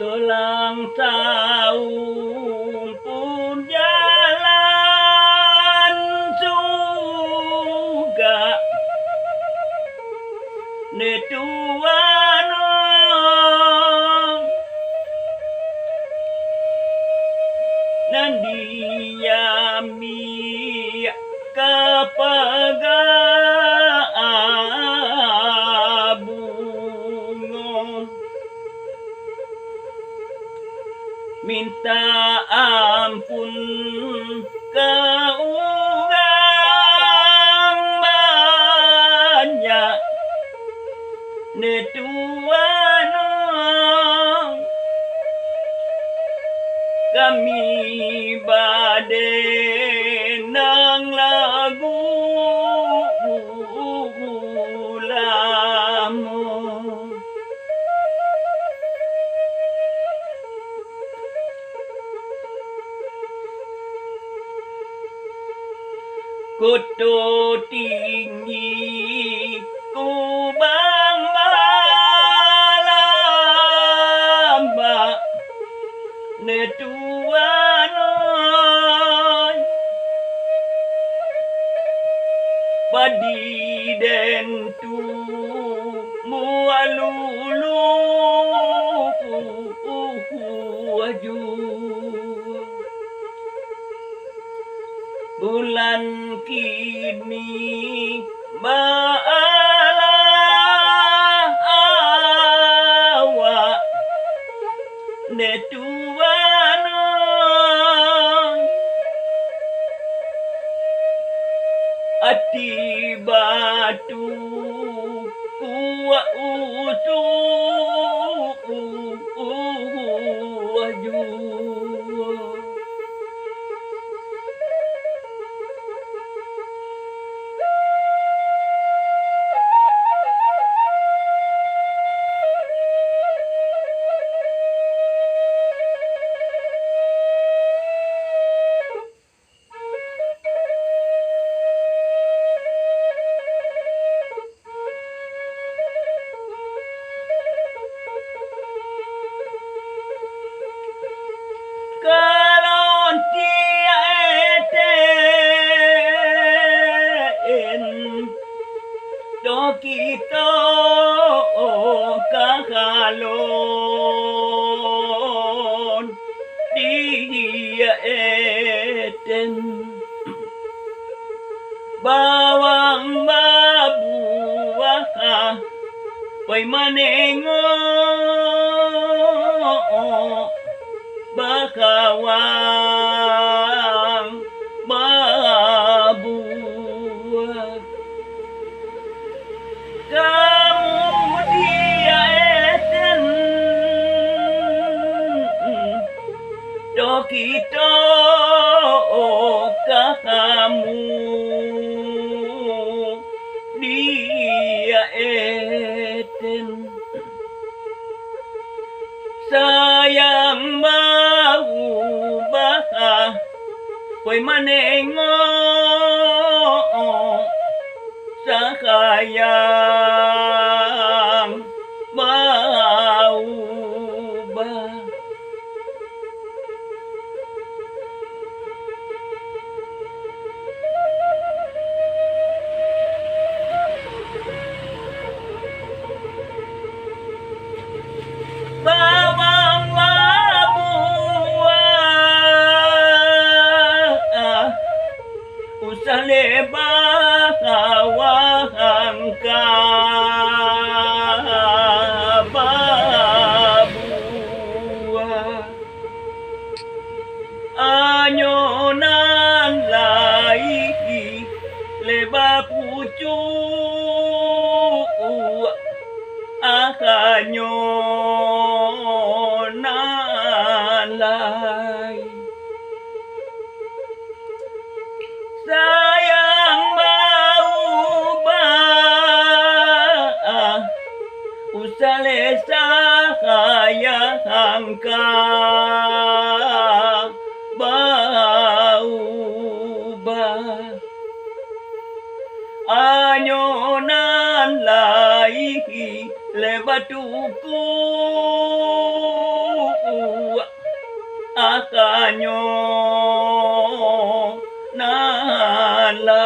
Selang tahun pun jalan juga netuano nandiami kapagabungo minta ampun kaurang banyak netuano kami bade nang lagu lamo Koto tinggi kubang malamba netuano padi den tu mualulu aju bulan kini baala netuano ati batu kuwa utu aju Kalon tiaeten do kita kahalon tiaeten bawang babuah pai manengo bakawang mabuah kamu diaeten dokito kamu diaeten sayang mau bah koy manengo sakayang mau bah bawang mabuah usah lebawang kababuah anyonan lai leba pucu akanyonan lai sayang mau bah usale sayang bau bah anyonan lai lewatuku kanyo nala